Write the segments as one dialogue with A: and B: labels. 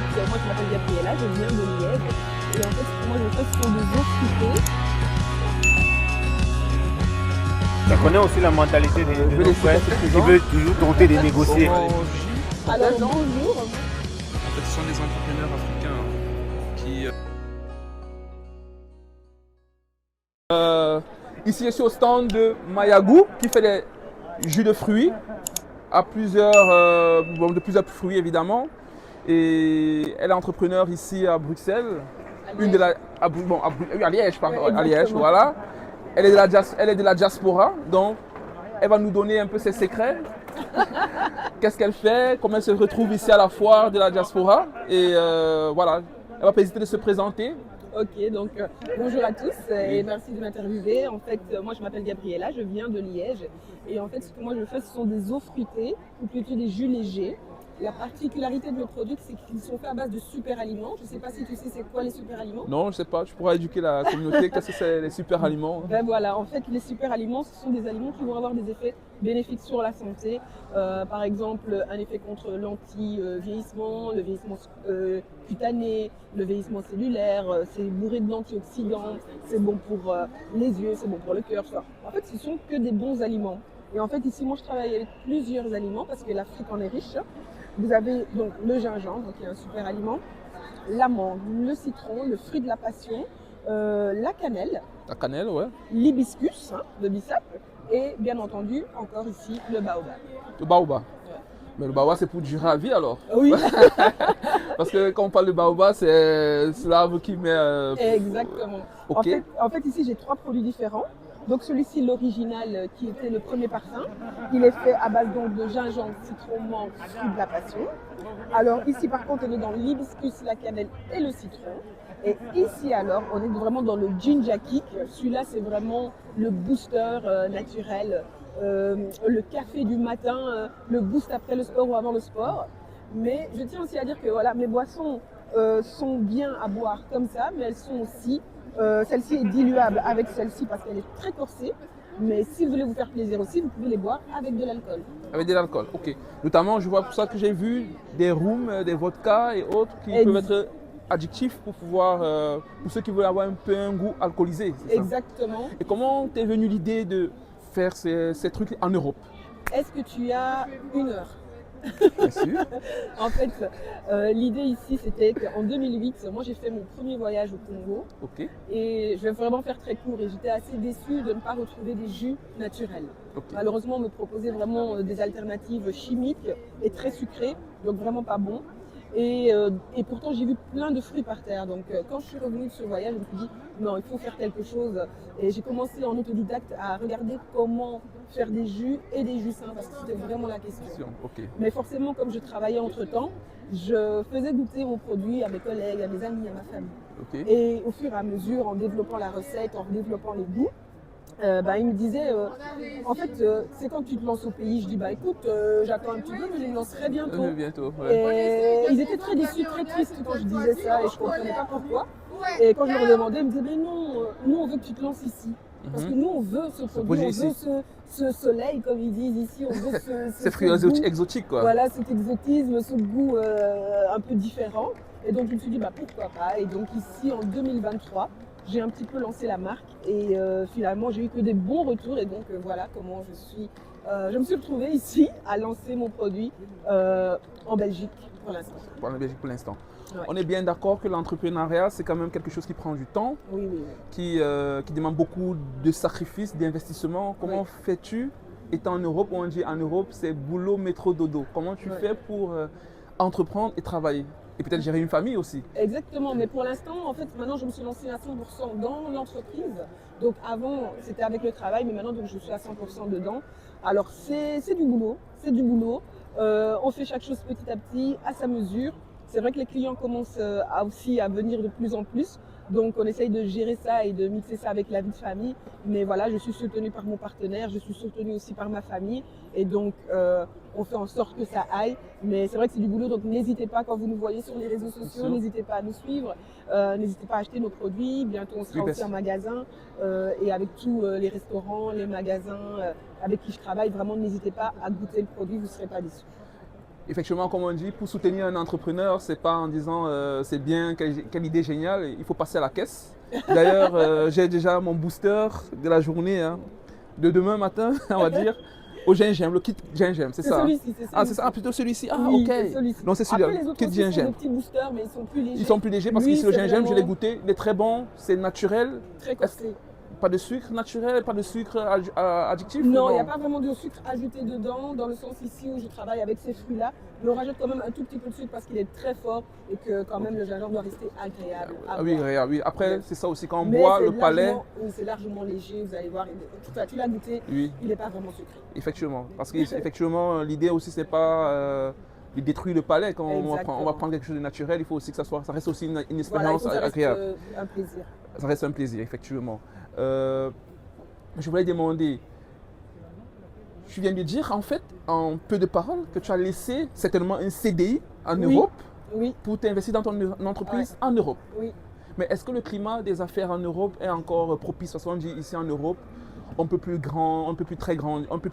A: fait, moi je m'appelle Gabriella, je viens de Liège. Et en fait, ce que moi je fais, ce sont des œufs fruités.
B: Tu connais aussi la mentalité de nos frères qui veulent toujours tenter de négocier.
A: Alors bonjour.
C: En fait, ce sont des entrepreneurs africains qui...
D: Ici, je suis au stand de Mayagou qui fait des jus de fruits à de plusieurs fruits évidemment. Et elle est entrepreneur ici à Bruxelles, à Liège, pardon,
A: Ouais,
D: à Liège, voilà. Elle est de la diaspora, donc elle va nous donner un peu ses secrets. Qu'est-ce qu'elle fait, comment elle se retrouve ici à la foire de la diaspora. Et voilà, elle va pas hésiter de se présenter.
A: Ok, donc bonjour à tous et merci de m'interviewer. En fait, moi je m'appelle Gabriella, je viens de Liège. Et en fait, ce que moi je fais, ce sont des eaux fruitées ou plutôt des jus légers. La particularité de mes produits, c'est qu'ils sont faits à base de super aliments. Je ne sais pas si tu sais c'est quoi les super aliments.
D: Non, je ne sais pas, tu pourras éduquer la communauté. Qu'est-ce que c'est les super aliments?
A: Ben voilà, en fait, les super aliments, ce sont des aliments qui vont avoir des effets bénéfiques sur la santé. Par exemple, un effet contre l'anti-vieillissement, le vieillissement cutané, le vieillissement cellulaire. C'est bourré d'antioxydants, c'est bon pour les yeux, c'est bon pour le cœur. En fait, ce sont que des bons aliments. Et en fait, ici, moi, je travaille avec plusieurs aliments parce que l'Afrique en est riche. Vous avez donc le gingembre, qui est un super aliment, l'amande, le citron, le fruit de la passion, la cannelle.
D: La cannelle, ouais.
A: L'hibiscus, de bissap, et bien entendu, encore ici, le baobab.
D: Le baobab. Mais le baobab, c'est pour durer à vie alors?
A: Oui.
D: Parce que quand on parle de baobab, c'est l'arbre qui met...
A: Exactement.
D: Ok.
A: En fait, ici, j'ai 3 produits différents. Donc celui-ci, l'original, qui était le premier parfum, il est fait à base donc de gingembre, citron, menthe, fruit de la passion. Alors ici, par contre, on est dans l'hibiscus, la cannelle et le citron. Et ici, alors, on est vraiment dans le ginger kick. Celui-là, c'est vraiment le booster naturel, le café du matin, le boost après le sport ou avant le sport. Mais je tiens aussi à dire que voilà, mes boissons sont bien à boire comme ça, mais elles sont aussi... celle-ci est diluable avec celle-ci parce qu'elle est très corsée. Mais si vous voulez vous faire plaisir aussi, vous pouvez les boire avec de l'alcool.
D: Avec de l'alcool, ok. Notamment, je vois pour ça que j'ai vu des rhums, des vodkas et autres qui peuvent être addictifs pour pouvoir, pour ceux qui veulent avoir un peu un goût alcoolisé.
A: Exactement.
D: Et comment t'es venue l'idée de faire ces trucs en Europe?
A: Est-ce que tu as 1 heure?
D: Bien sûr.
A: En fait, l'idée ici, c'était qu'en 2008, moi j'ai fait mon premier voyage au Congo.
D: Ok.
A: Et je vais vraiment faire très court. Et j'étais assez déçue de ne pas retrouver des jus naturels.
D: Okay.
A: Malheureusement, on me proposait vraiment des alternatives chimiques et très sucrées, donc vraiment pas bon. Et pourtant, j'ai vu plein de fruits par terre. Donc, quand je suis revenue de ce voyage, je me suis dit, non, il faut faire quelque chose. Et j'ai commencé en autodidacte à regarder comment faire des jus et des jus sains, parce que c'était vraiment la question.
D: Okay.
A: Mais forcément, comme je travaillais entre-temps, je faisais goûter mon produit à mes collègues, à mes amis, à ma famille.
D: Okay.
A: Et au fur et à mesure, en développant la recette, en développant les goûts, il me disait, en fait, c'est quand tu te lances au pays. Je dis, bah écoute, j'attends un petit peu, mais je me lancerai bientôt.
D: Ouais.
A: Et ils étaient très déçus, très tristes quand je disais ça, et je ne comprenais pas pourquoi. Et quand je leur demandais, ils me disaient, mais non, nous on veut que tu te lances ici. Parce que nous on veut ce produit, on veut ce soleil, comme ils disent ici, on veut
D: ces fruits exotiques, quoi.
A: Voilà, cet exotisme, ce goût un peu différent. Et donc je me suis dit, bah pourquoi pas. Et donc ici, en 2023, j'ai un petit peu lancé la marque et finalement j'ai eu que des bons retours et donc voilà comment je me suis retrouvée ici à lancer mon produit en Belgique pour l'instant.
D: En Belgique pour l'instant.
A: Ouais.
D: On est bien d'accord que l'entrepreneuriat c'est quand même quelque chose qui prend du temps,
A: oui.
D: Qui demande beaucoup de sacrifices, d'investissement. Comment fais-tu, étant en Europe, on dit en Europe c'est boulot, métro, dodo. Comment tu fais pour entreprendre et travailler? Et peut-être gérer une famille aussi.
A: Exactement, mais pour l'instant, en fait, maintenant je me suis lancée à 100% dans l'entreprise. Donc avant, c'était avec le travail, mais maintenant donc, je suis à 100% dedans. Alors c'est du boulot, on fait chaque chose petit à petit, à sa mesure. C'est vrai que les clients commencent aussi à venir de plus en plus. Donc on essaye de gérer ça et de mixer ça avec la vie de famille. Mais voilà, je suis soutenue par mon partenaire, je suis soutenue aussi par ma famille. Et donc on fait en sorte que ça aille. Mais c'est vrai que c'est du boulot, donc n'hésitez pas quand vous nous voyez sur les réseaux sociaux, n'hésitez pas à nous suivre, n'hésitez pas à acheter nos produits. Bientôt on sera aussi en magasin et avec tous les restaurants, les magasins avec qui je travaille, vraiment n'hésitez pas à goûter le produit, vous ne serez pas déçus.
D: Effectivement, comme on dit, pour soutenir un entrepreneur, c'est pas en disant c'est bien, quelle idée géniale, il faut passer à la caisse. D'ailleurs, j'ai déjà mon booster de la journée, hein, de demain matin, on va dire, au gingembre, le kit gingembre, c'est ça?
A: Celui-ci, c'est
D: Ah, c'est ça, ah, plutôt celui-ci. Ah,
A: oui,
D: ok.
A: c'est celui-ci.
D: Donc c'est
A: Après,
D: celui-là,
A: les autres
D: kit
A: aussi sont des
D: gingembre.
A: petits boosters, mais ils sont plus légers.
D: Ils sont plus légers parce
A: Lui,
D: qu'ici le
A: c'est
D: gingembre, je l'ai
A: vraiment
D: goûté, il est très bon, c'est naturel.
A: Très corsé.
D: Pas de sucre naturel, pas de sucre additif?
A: Non, il n'y a pas vraiment de sucre ajouté dedans, dans le sens ici où je travaille avec ces fruits-là. Mais on rajoute quand même un tout petit peu de sucre parce qu'il est très fort et que quand même le gingembre doit rester agréable.
D: Ah oui, oui. Après, c'est ça aussi, quand on
A: Mais
D: boit
A: c'est
D: le palais.
A: Oui, c'est largement léger, vous allez voir. Tu l'as goûté,
D: Oui,
A: il n'est pas vraiment sucré.
D: effectivement. Parce qu'effectivement, l'idée aussi, c'est pas de détruire le palais. Quand on va prendre quelque chose de naturel, il faut aussi que ça reste aussi une expérience agréable.
A: Un plaisir.
D: Ça reste un plaisir, effectivement. Je voulais demander, tu viens de dire en fait, en peu de paroles, que tu as laissé certainement un CDI en Europe
A: Oui,
D: pour t'investir dans ton entreprise en Europe.
A: oui.
D: Mais est-ce que le climat des affaires en Europe est encore propice? Parce qu'on dit ici en Europe, on ne peut plus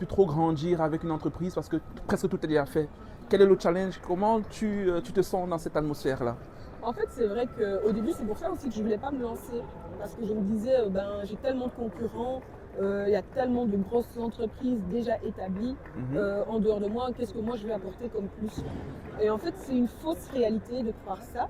D: trop grandir avec une entreprise parce que presque tout est déjà fait. Quel est le challenge? Comment tu te sens dans cette atmosphère-là?
A: En fait, c'est vrai qu'au début, c'est pour ça aussi que je ne voulais pas me lancer. Parce que je me disais, j'ai tellement de concurrents, il y a tellement de grosses entreprises déjà établies en dehors de moi, qu'est-ce que moi je vais apporter comme plus? Et en fait, c'est une fausse réalité de croire ça,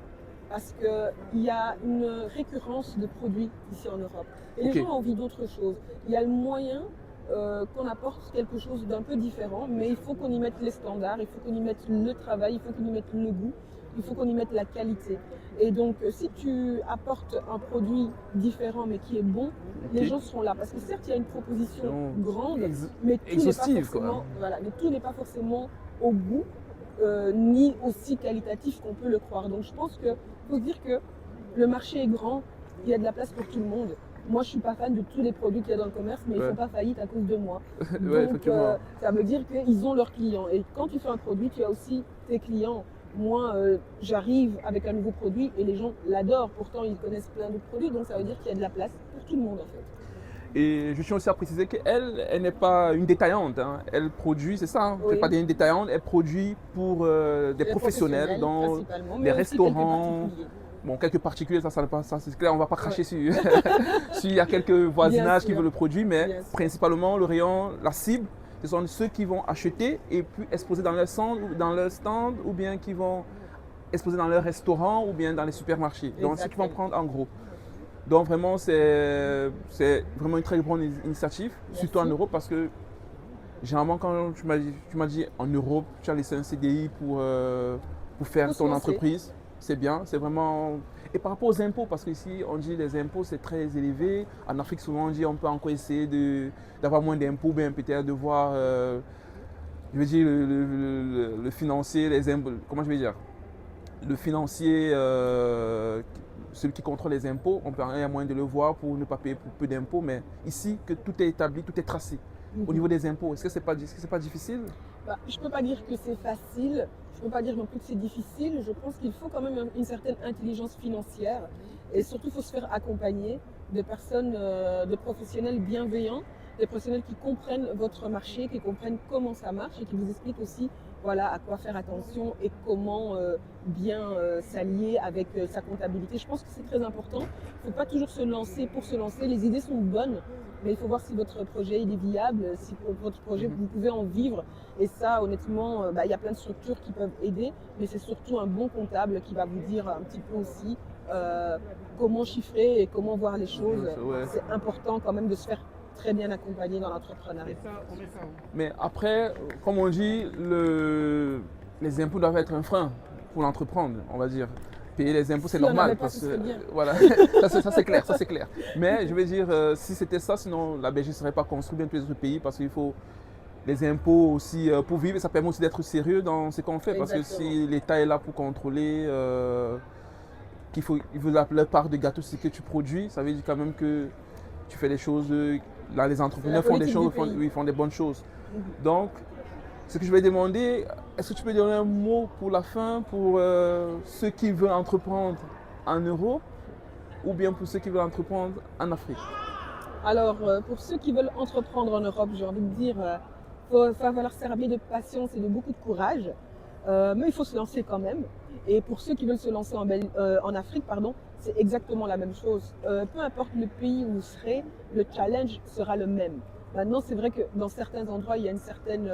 A: parce qu'il y a une récurrence de produits ici en Europe. Et les gens ont envie d'autre chose. Il y a le moyen qu'on apporte quelque chose d'un peu différent, mais il faut qu'on y mette les standards, il faut qu'on y mette le travail, il faut qu'on y mette le goût. Il faut qu'on y mette la qualité. Et donc, si tu apportes un produit différent mais qui est bon, les gens seront là. Parce que certes, il y a une proposition grande, mais tout n'est pas forcément au goût, ni aussi qualitatif qu'on peut le croire. Donc, je pense qu'il faut se dire que le marché est grand, il y a de la place pour tout le monde. Moi, je ne suis pas fan de tous les produits qu'il y a dans le commerce, mais ils ne font pas faillite à cause de moi. Donc, ça veut dire qu'ils ont leurs clients. Et quand tu fais un produit, tu as aussi tes clients. Moi, j'arrive avec un nouveau produit et les gens l'adorent. Pourtant, ils connaissent plein d'autres produits, donc ça veut dire qu'il y a de la place pour tout le monde en fait.
D: Et je tiens aussi à préciser qu'elle n'est pas une détaillante. Hein. Elle produit, c'est ça, hein.
A: Oui.
D: C'est pas une détaillante, elle produit pour des professionnels dans les restaurants. Bon, quelques particuliers, ça c'est clair, on ne va pas cracher sur s'il y a quelques voisinages qui veulent le produit, mais principalement le rayon, la cible, ce sont ceux qui vont acheter et puis exposer dans leur stand, ou bien qui vont exposer dans leur restaurant ou bien dans les supermarchés. Donc, ceux qui vont prendre en gros. Donc, vraiment, c'est vraiment une très bonne initiative, surtout en Europe, parce que généralement, quand tu m'as dit en Europe, tu as laissé un CDI pour faire ton entreprise, c'est bien, c'est vraiment... Et par rapport aux impôts, parce qu'ici, on dit les impôts, c'est très élevé. En Afrique, souvent, on dit on peut encore essayer d'avoir moins d'impôts, bien peut-être de voir, je veux dire, le financier, les impôts, comment je vais dire? Le financier, celui qui contrôle les impôts, on peut avoir un moyen de le voir pour ne pas payer peu d'impôts, mais ici, que tout est établi, tout est tracé. Au niveau des impôts, est-ce que c'est pas difficile?
A: Je ne peux pas dire que c'est facile, je ne peux pas dire non plus que c'est difficile. Je pense qu'il faut quand même une certaine intelligence financière et surtout il faut se faire accompagner de personnes, de professionnels bienveillants, des professionnels qui comprennent votre marché, qui comprennent comment ça marche et qui vous expliquent aussi à quoi faire attention et comment bien s'allier avec sa comptabilité. Je pense que c'est très important. Il ne faut pas toujours se lancer pour se lancer. Les idées sont bonnes, mais il faut voir si votre projet il est viable, si votre projet vous pouvez en vivre. Et ça, honnêtement, il y a plein de structures qui peuvent aider, mais c'est surtout un bon comptable qui va vous dire un petit peu aussi comment chiffrer et comment voir les choses. C'est important quand même de se faire très bien accompagné dans l'entrepreneuriat.
D: Mais après, comme on dit, les impôts doivent être un frein pour l'entreprendre, on va dire. Payer les impôts, c'est normal. Parce que, voilà, ça c'est clair. Mais je veux dire, si c'était ça, sinon la Belgique ne serait pas construite bien tous les autres pays parce qu'il faut les impôts aussi pour vivre. Et ça permet aussi d'être sérieux dans ce qu'on fait. Parce que si l'État est là pour contrôler, il veut la part de gâteau ce que tu produis, ça veut dire quand même que tu fais des choses. Là, les entrepreneurs font des choses, font des bonnes choses. Donc, ce que je vais demander, est-ce que tu peux donner un mot pour la fin pour ceux qui veulent entreprendre en Europe ou bien pour ceux qui veulent entreprendre en Afrique?
A: Alors, pour ceux qui veulent entreprendre en Europe, j'ai envie de dire, il va falloir s'armer de patience et de beaucoup de courage. Mais il faut se lancer quand même. Et pour ceux qui veulent se lancer en Afrique, pardon, c'est exactement la même chose. Peu importe le pays où vous serez, le challenge sera le même. Maintenant, c'est vrai que dans certains endroits, il y a une certaine,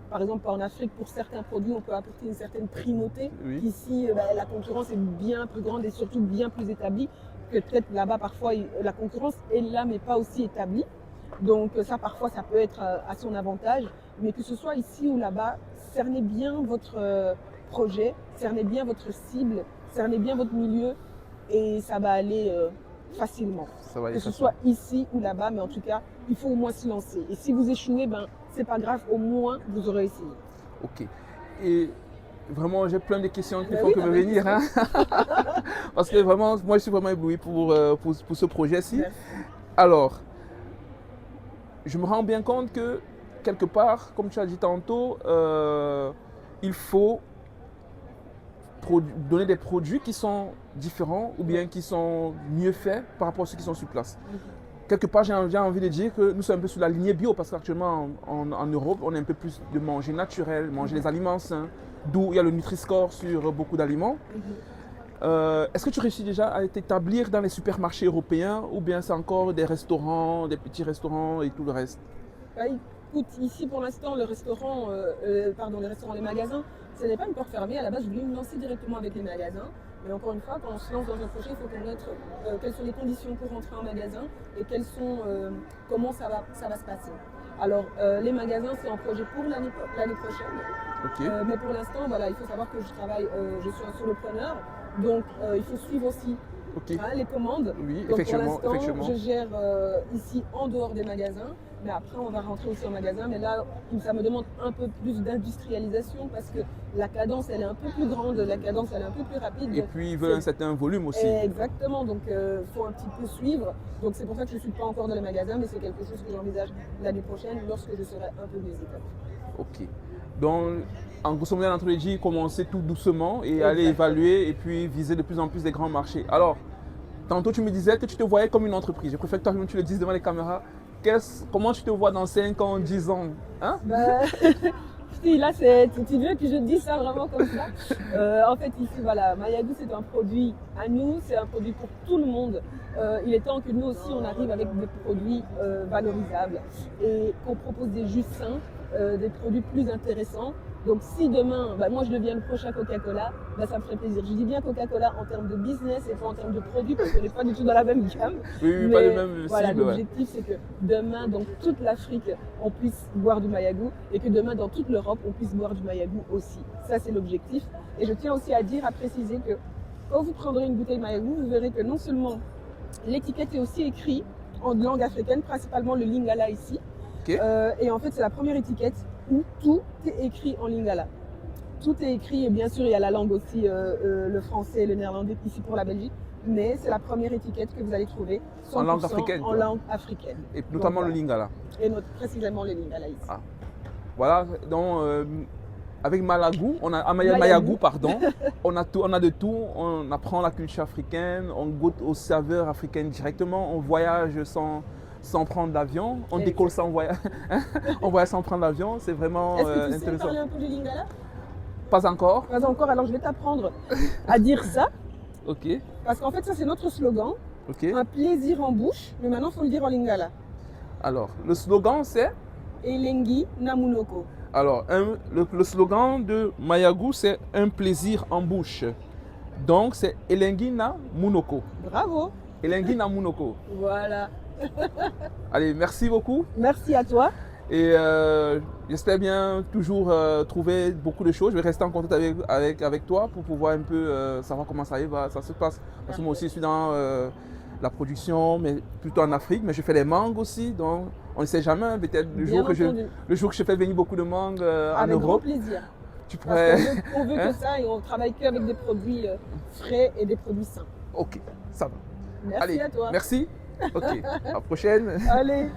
A: par exemple en Afrique, pour certains produits, on peut apporter une certaine primauté.
D: Oui.
A: Ici, la concurrence est bien plus grande et surtout bien plus établie que peut-être là-bas, parfois, la concurrence est là, mais pas aussi établie. Donc ça, parfois, ça peut être à son avantage. Mais que ce soit ici ou là-bas, cernez bien votre projet, cernez bien votre cible, cernez bien votre milieu et ça va aller facilement.
D: Ça va aller
A: Que ce
D: facilement.
A: soit ici ou là-bas, mais en tout cas, il faut au moins se lancer. Et si vous échouez, ben c'est pas grave, au moins vous aurez essayé.
D: Ok. Et vraiment, j'ai plein de questions qui
A: Ben
D: font
A: oui,
D: que
A: t'as
D: me
A: pas de
D: venir. Hein. Parce que vraiment, moi, je suis vraiment ébloui pour ce projet-ci.
A: Merci.
D: Alors, je me rends bien compte que, quelque part, comme tu as dit tantôt, il faut donner des produits qui sont différents ou bien qui sont mieux faits par rapport à ceux qui sont sur place. Quelque part, j'ai envie de dire que nous sommes un peu sur la lignée bio parce qu'actuellement en Europe, on est un peu plus de manger naturel, manger des aliments sains, d'où il y a le Nutri-Score sur beaucoup d'aliments. Est-ce que tu réussis déjà à t'établir dans les supermarchés européens ou bien c'est encore des restaurants, des petits restaurants et tout le reste?
A: Bah, écoute, ici pour l'instant, les restaurants, les magasins, ce n'est pas encore fermé. À la base, je voulais me lancer directement avec les magasins. Mais encore une fois, quand on se lance dans un projet, il faut connaître quelles sont les conditions pour rentrer en magasin et comment ça va se passer. Alors, les magasins, c'est un projet pour l'année prochaine.
D: Ok.
A: Mais pour l'instant, voilà, il faut savoir que je suis un solopreneur. Donc, il faut suivre aussi
D: Ok.
A: les commandes.
D: Oui,
A: Donc,
D: effectivement,
A: pour l'instant,
D: effectivement.
A: je gère ici en dehors des magasins. Mais après, on va rentrer aussi en magasin. Mais là, ça me demande un peu plus d'industrialisation parce que la cadence, elle est un peu plus grande, la cadence, elle est un peu plus rapide.
D: Et puis, ils veulent un certain volume aussi.
A: Exactement, donc il faut un petit peu suivre. Donc c'est pour ça que je ne suis pas encore dans les magasins, mais c'est quelque chose que j'envisage l'année prochaine lorsque je serai un peu mieux établie.
D: Ok. Donc, en grosso modo, l'entreprise dit commencer tout doucement et aller
A: Exactement.
D: évaluer et puis viser de plus en plus des grands marchés. Alors, tantôt tu me disais que tu te voyais comme une entreprise. Je préfère que toi-même tu le dises devant les caméras. Comment tu te vois dans 5 ans, 10 ans, hein?
A: Bah, si, là, tu veux que je dise ça vraiment comme ça. En fait, ici, voilà, Mayagou, c'est un produit à nous, c'est un produit pour tout le monde. Il est temps que nous aussi, on arrive avec des produits valorisables et qu'on propose des jus sains, des produits plus intéressants. Donc, si demain, moi, je deviens le prochain Coca-Cola, ça me ferait plaisir. Je dis bien Coca-Cola en termes de business et pas en termes de produits parce qu'on n'est pas du tout dans la même gamme.
D: Oui, pas le même
A: voilà,
D: cible. Ouais.
A: l'objectif, c'est que demain, dans toute l'Afrique, on puisse boire du Mayagou et que demain, dans toute l'Europe, on puisse boire du Mayagou aussi. Ça, c'est l'objectif. Et je tiens aussi à dire, à préciser que quand vous prendrez une bouteille Mayagou, vous verrez que non seulement l'étiquette est aussi écrite en langue africaine, principalement le lingala ici.
D: Ok.
A: Et en fait, c'est la première étiquette où tout est écrit en lingala. Tout est écrit, et bien sûr, il y a la langue aussi, le français et le néerlandais ici pour la Belgique. Mais c'est la première étiquette que vous allez trouver 100%
D: En langue africaine,
A: en
D: quoi.
A: langue africaine.
D: Et notamment
A: Donc,
D: le lingala.
A: Et précisément le lingala ici.
D: Ah. Voilà, donc avec Malagou,
A: Mayagou.
D: Mayagou, pardon, on a de tout, on apprend la culture africaine, on goûte aux saveurs africaines directement, on voyage sans prendre l'avion, on décolle sans voyage, on voyage sans prendre l'avion, c'est vraiment
A: Est-ce que tu sais
D: intéressant.
A: parler un peu du lingala?
D: Pas encore.
A: Pas encore, alors je vais t'apprendre à dire ça.
D: Ok,
A: Parce qu'en fait, ça, c'est notre slogan.
D: ok.
A: Un plaisir en bouche, mais maintenant, il faut le dire en lingala.
D: Alors, le slogan c'est,
A: Elengi Namunoko.
D: alors, le slogan de Mayagou c'est un plaisir en bouche. Donc c'est Elengi na Munoko.
A: Bravo.
D: Elengi na Munoko.
A: Voilà.
D: Allez, merci beaucoup.
A: Merci à toi.
D: Et j'espère bien toujours trouver beaucoup de choses. Je vais rester en contact avec toi pour pouvoir un peu savoir comment ça se passe. Parce que moi aussi, je suis dans la production, mais plutôt en Afrique. Mais je fais les mangues aussi, donc on ne sait jamais. Peut-être le jour que je fais venir beaucoup de mangues en
A: Avec grand
D: Europe,
A: plaisir.
D: tu
A: Parce
D: pourrais...
A: qu'on veut
D: Hein?
A: que ça et on travaille qu'avec des produits frais et des produits sains.
D: Ok, ça va.
A: Merci
D: Allez,
A: à toi.
D: merci. Ok, à la prochaine.
A: Allez.